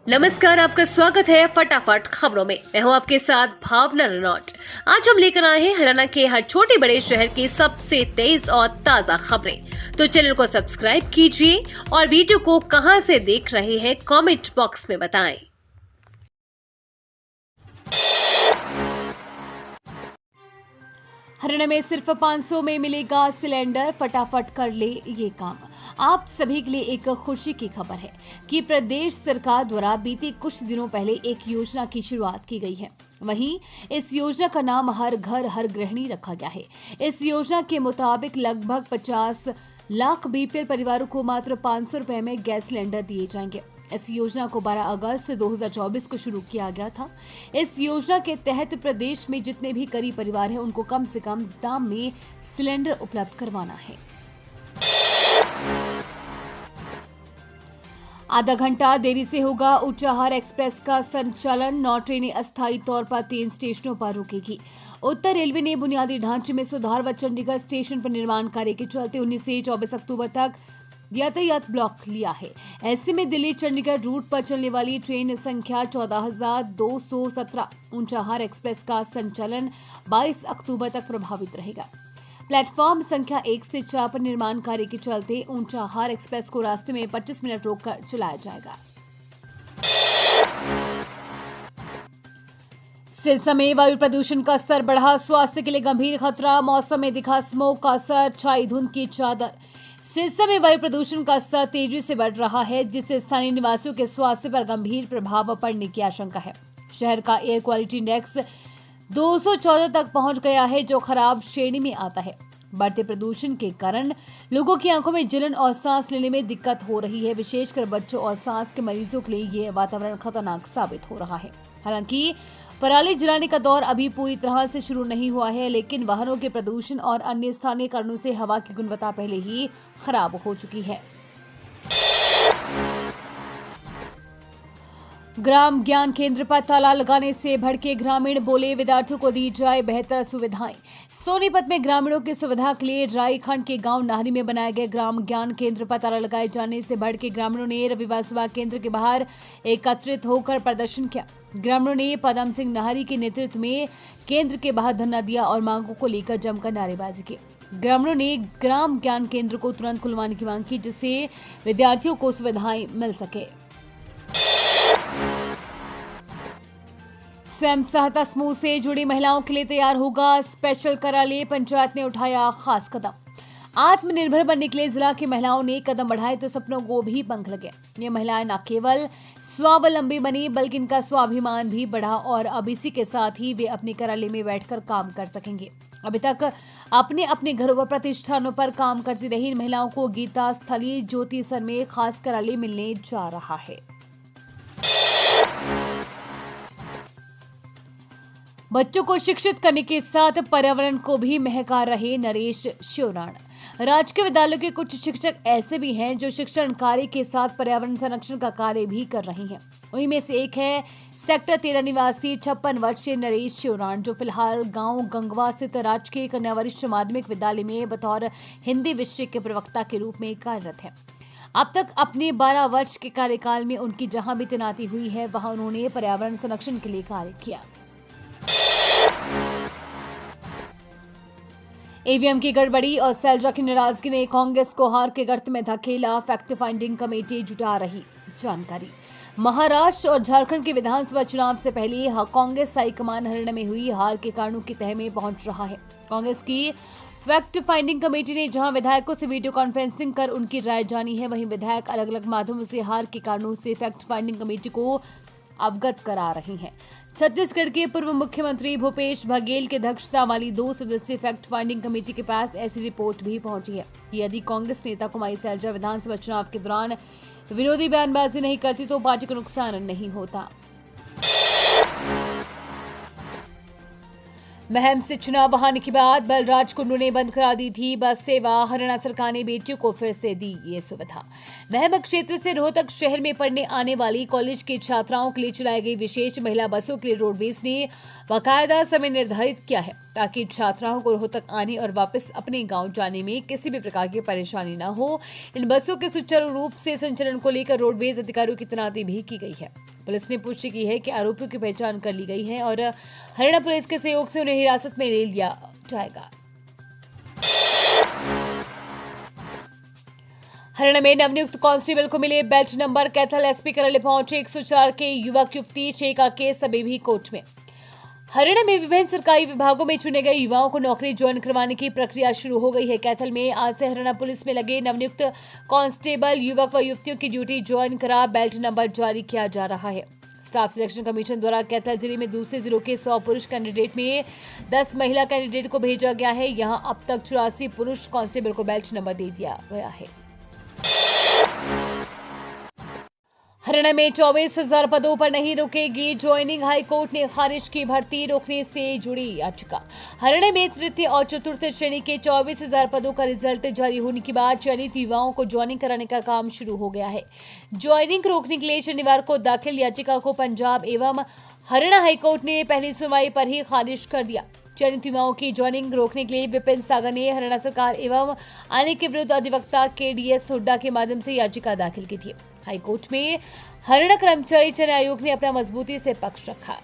नमस्कार, आपका स्वागत है फटाफट खबरों में। मैं हूं आपके साथ भावना रनौट। आज हम लेकर आए हैं हरियाणा के हर छोटे बड़े शहर की सबसे तेज और ताजा खबरें। तो चैनल को सब्सक्राइब कीजिए और वीडियो को कहां से देख रहे हैं कमेंट बॉक्स में बताएं। हरियाणा में सिर्फ 500 में मिलेगा सिलेंडर, फटाफट कर ले ये काम। आप सभी के लिए एक खुशी की खबर है कि प्रदेश सरकार द्वारा बीते कुछ दिनों पहले एक योजना की शुरुआत की गई है। वहीं इस योजना का नाम हर घर हर गृहिणी रखा गया है। इस योजना के मुताबिक लगभग 50 लाख बीपीएल परिवारों को मात्र 500 रुपए में गैस सिलेंडर दिए जाएंगे। इस योजना को 12 अगस्त 2024 को शुरू किया गया था। इस योजना के तहत प्रदेश में जितने भी गरीब परिवार हैं उनको कम से कम दाम में सिलेंडर उपलब्ध करवाना है। आधा घंटा देरी से होगा ऊंचाहार एक्सप्रेस का संचालन। 9 ट्रेनें अस्थायी तौर पर 3 स्टेशनों पर रुकेगी। उत्तर रेलवे ने बुनियादी ढांचे में सुधार व चंडीगढ़ स्टेशन पर निर्माण कार्य के चलते 19 से 24 अक्टूबर तक यातायात ब्लॉक लिया है। ऐसे में दिल्ली चंडीगढ़ रूट पर चलने वाली ट्रेन संख्या 14,217 ऊंचाहार एक्सप्रेस का संचालन 22 अक्टूबर तक प्रभावित रहेगा। प्लेटफॉर्म संख्या 1 से 4 पर निर्माण कार्य के चलते ऊंचाहार एक्सप्रेस को रास्ते में 25 मिनट रोककर चलाया जाएगा। सिरसा में वायु प्रदूषण का स्तर बढ़ा, स्वास्थ्य के लिए गंभीर खतरा। मौसम में दिखा स्मोक का असर, छाई धुंध की चादर। सिरसा में वायु प्रदूषण का स्तर तेजी से बढ़ रहा है, जिससे स्थानीय निवासियों के स्वास्थ्य पर गंभीर प्रभाव पड़ने की आशंका है। शहर का एयर क्वालिटी इंडेक्स 214 तक पहुंच गया है, जो खराब श्रेणी में आता है। बढ़ते प्रदूषण के कारण लोगों की आंखों में जलन और सांस लेने में दिक्कत हो रही है। विशेषकर बच्चों और सांस के मरीजों के लिए ये वातावरण खतरनाक साबित हो रहा है। हालांकि पराली जलाने का दौर अभी पूरी तरह से शुरू नहीं हुआ है, लेकिन वाहनों के प्रदूषण और अन्य स्थानीय कारणों से हवा की गुणवत्ता पहले ही खराब हो चुकी है। ग्राम ज्ञान केंद्र पर ताला लगाने से भड़के ग्रामीण, बोले विद्यार्थियों को दी जाए बेहतर सुविधाएं। सोनीपत में ग्रामीणों की सुविधा के लिए राईखंड के गांव नाहरी में बनाए गए ग्राम ज्ञान केंद्र पर ताला लगाए जाने से भड़के ग्रामीणों ने रविवार सुबह केंद्र के बाहर एकत्रित होकर प्रदर्शन किया। ग्रामीणों ने पदम सिंह नाहरी के नेतृत्व में केंद्र के बाहर धरना दिया और मांगों को लेकर जमकर नारेबाजी की। ग्रामीणों ने ग्राम ज्ञान केंद्र को तुरंत खुलवाने की मांग की, जिससे विद्यार्थियों को सुविधाएं मिल सके। स्वयं सहायता समूह से जुड़ी महिलाओं के लिए तैयार होगा स्पेशल कराले। पंचायत ने उठाया खास कदम। आत्मनिर्भर बनने के लिए जिला की महिलाओं ने कदम बढ़ाए तो सपनों को भी पंख लगे। ये महिलाएं न केवल स्वावलंबी बनी, बल्कि इनका स्वाभिमान भी बढ़ा और अब इसी के साथ ही वे अपने कराले में बैठकर काम कर सकेंगे। अभी तक अपने अपने घरों व प्रतिष्ठानों पर काम करती रही इन महिलाओं को गीता स्थली ज्योति सर में खास कराले मिलने जा रहा है। बच्चों को शिक्षित करने के साथ पर्यावरण को भी महका रहे नरेश शिवराण। राजकीय विद्यालयों के कुछ शिक्षक ऐसे भी हैं जो शिक्षण कार्य के साथ पर्यावरण संरक्षण का कार्य भी कर रहे हैं। उन्हीं में से एक है सेक्टर 13 निवासी 56 वर्षीय नरेश शिवराण, जो फिलहाल गांव गंगवा स्थित राजकीय कन्या वरिष्ठ माध्यमिक विद्यालय में बतौर हिंदी विषय के प्रवक्ता के रूप में कार्यरत है। अब तक अपने 12 वर्ष के कार्यकाल में उनकी जहां भी तैनाती हुई है, वहां उन्होंने पर्यावरण संरक्षण के लिए कार्य किया। ईवीएम की गड़बड़ी और सैलजा की नाराजगी ने कांग्रेस को हार के गर्त में धकेला। फैक्ट फाइंडिंग कमेटी जुटा रही जानकारी। महाराष्ट्र और झारखंड के विधानसभा चुनाव से पहले कांग्रेस हाईकमान हरियाणा में हुई हार के कारणों की तह में पहुंच रहा है। कांग्रेस की फैक्ट फाइंडिंग कमेटी ने जहां विधायकों से वीडियो कॉन्फ्रेंसिंग कर उनकी राय जानी है, वहीं विधायक अलग अलग माध्यमों से हार के कारणों से फैक्ट फाइंडिंग कमेटी को अवगत करा रही हैं। छत्तीसगढ़ के पूर्व मुख्यमंत्री भूपेश बघेल की अध्यक्षता वाली 2 सदस्यीय फैक्ट फाइंडिंग कमेटी के पास ऐसी रिपोर्ट भी पहुंची है। यदि कांग्रेस नेता कुमारी सैलजा विधानसभा चुनाव के दौरान विरोधी बयानबाजी नहीं करती तो पार्टी को नुकसान नहीं होता। महम से चुनाव बहाने के बाद बलराज कुंडू ने बंद करा दी थी बस सेवा। हरियाणा सरकार ने बेटियों को फिर से दी ये सुविधा। महम क्षेत्र से रोहतक शहर में पढ़ने आने वाली कॉलेज की छात्राओं के लिए चलाई गई विशेष महिला बसों के लिए रोडवेज ने बाकायदा समय निर्धारित किया है, ताकि छात्राओं को रोहतक आने और वापस अपने गांव जाने में किसी भी प्रकार की परेशानी न हो। इन बसों के सुचारू रूप से संचालन को लेकर रोडवेज अधिकारियों की तैनाती भी की गई है। पुलिस ने पुष्टि की है कि आरोपियों की पहचान कर ली गई है और हरियाणा पुलिस के सहयोग से उन्हें हिरासत में ले लिया जाएगा। हरियाणा में नवनियुक्त कांस्टेबल को मिले बेल्ट नंबर। कैथल एसपी कार्यालय पहुंचे 104 के युवक युवती। 6 का केस अभी भी कोर्ट में। हरियाणा में विभिन्न सरकारी विभागों में चुने गए युवाओं को नौकरी ज्वाइन करवाने की प्रक्रिया शुरू हो गई है। कैथल में आज से हरियाणा पुलिस में लगे नवनियुक्त कांस्टेबल युवक व युवतियों की ड्यूटी ज्वाइन करा बेल्ट नंबर जारी किया जा रहा है। स्टाफ सिलेक्शन कमीशन द्वारा कैथल जिले में दूसरे जिलों के 100 पुरुष कैंडिडेट में 10 महिला कैंडिडेट को भेजा गया है। यहां अब तक 84 पुरुष कांस्टेबल को बेल्ट नंबर दे दिया गया है। हरियाणा में 24,000 पदों पर नहीं रुकेगी ज्वाइनिंग। हाईकोर्ट ने खारिज की भर्ती रोकने से जुड़ी याचिका। हरियाणा में तृतीय और चतुर्थ श्रेणी के 24,000 पदों का रिजल्ट जारी होने के बाद चयनित युवाओं को ज्वाइनिंग कराने का काम शुरू हो गया है। ज्वाइनिंग रोकने के लिए शनिवार को दाखिल याचिका को पंजाब एवं हरियाणा हाईकोर्ट ने पहली सुनवाई पर ही खारिज कर दिया। चयनित युवाओं की ज्वाइनिंग रोकने के लिए विपिन सागर ने हरियाणा सरकार एवं आने के विरुद्ध अधिवक्ता KDS हुड्डा के माध्यम से याचिका दाखिल की थी। हाईकोर्ट में हरियाणा कर्मचारी चयन आयोग ने अपना मजबूती से पक्ष रखा।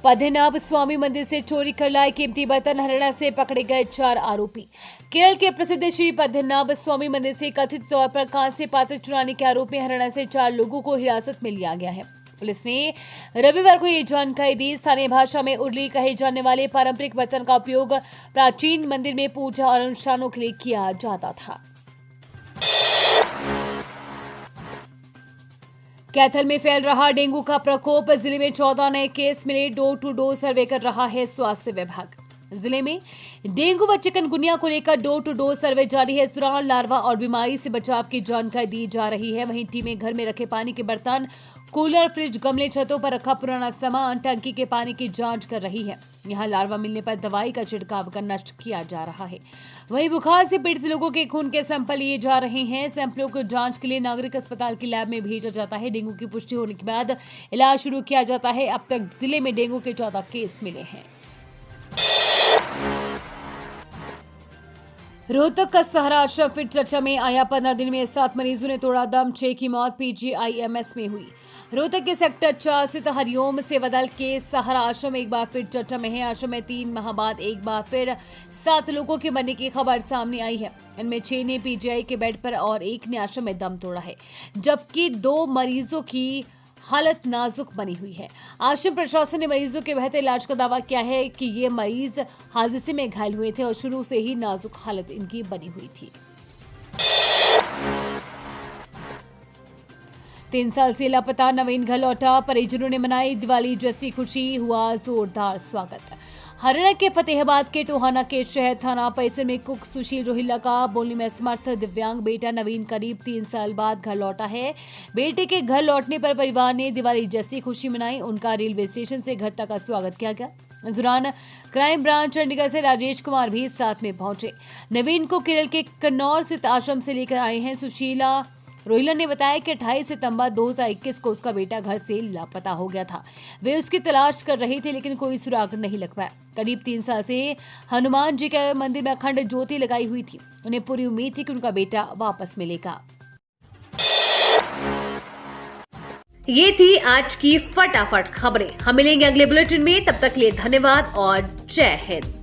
पद्मनाभ स्वामी मंदिर से चोरी कर लाए कीमती बर्तन। हरियाणा से पकड़े गए 4 आरोपी। केरल के प्रसिद्ध श्री पद्मनाभ स्वामी मंदिर से कथित तौर पर कांस्य पात्र चुराने के आरोप में हरियाणा से 4 लोगों को हिरासत में लिया गया है। पुलिस ने रविवार को ये जानकारी दी। स्थानीय भाषा में उर्ली कहे जाने वाले पारंपरिक बर्तन का उपयोग प्राचीन मंदिर में पूजा और अनुष्ठानों के लिए किया जाता था। कैथल में फैल रहा डेंगू का प्रकोप। जिले में 14 नए केस मिले। डोर टू डोर सर्वे कर रहा है स्वास्थ्य विभाग। जिले में डेंगू व चिकनगुनिया को लेकर डोर टू डोर सर्वे जारी है। इस दौरान लार्वा और बीमारी से बचाव की जानकारी दी जा रही है। वहीं टीमें घर में रखे पानी के बर्तन, कूलर, फ्रिज, गमले, छतों पर रखा पुराना सामान, टंकी के पानी की जांच कर रही है। यहां लार्वा मिलने पर दवाई का छिड़काव कर नष्ट किया जा रहा है। वहीं बुखार से पीड़ित लोगों के खून के सैंपल लिए जा रहे हैं। सैंपलों को जांच के लिए नागरिक अस्पताल की लैब में भेजा जाता है। डेंगू की पुष्टि होने के बाद इलाज शुरू किया जाता है। अब तक जिले में डेंगू के 14 केस मिले हैं। रोहतक का सहारा आश्रम फिर चर्चा में आया। 15 दिन में 7 मरीजों ने तोड़ा दम। 6 की मौत PGIMS में हुई। रोहतक के सेक्टर 4 स्थित हरिओम सेवा दल के सहारा आश्रम एक बार फिर चर्चा में है। आश्रम में 3 माह बाद एक बार फिर 7 लोगों के मरने की खबर सामने आई है। इनमें 6 ने PGI के बेड पर और 1 ने आश्रम में दम तोड़ा है, जबकि 2 मरीजों की हालत नाजुक बनी हुई है। आश्रम प्रशासन ने मरीजों के बेहतर इलाज का दावा किया है कि ये मरीज हादसे में घायल हुए थे और शुरू से ही नाजुक हालत इनकी बनी हुई थी। 3 साल से लापता नवीन घर लौटा। परिजनों ने मनाई दिवाली जैसी खुशी। हुआ जोरदार स्वागत। हरियाणा के फतेहाबाद के टोहाना के शहर थाना परिसर में कुक सुशील रोहिल्ला का बोलने में असमर्थ दिव्यांग बेटा नवीन करीब 3 साल बाद घर लौटा है। बेटे के घर लौटने पर परिवार ने दिवाली जैसी खुशी मनाई। उनका रेलवे स्टेशन से घर तक का स्वागत किया गया। इस दौरान क्राइम ब्रांच चंडीगढ़ से राजेश कुमार भी साथ में पहुंचे। नवीन को केरल के कन्नौर स्थित आश्रम से लेकर आए हैं। सुशीला रोहिला ने बताया कि 28 सितंबर 2021 को उसका बेटा घर से लापता हो गया था। वे उसकी तलाश कर रहे थे, लेकिन कोई सुराग नहीं लग पाया। करीब 3 साल से हनुमान जी के मंदिर में अखंड ज्योति लगाई हुई थी। उन्हें पूरी उम्मीद थी कि उनका बेटा वापस मिलेगा। ये थी आज की फटाफट खबरें। हम मिलेंगे अगले बुलेटिन में। तब तक के लिए धन्यवाद और जय हिंद।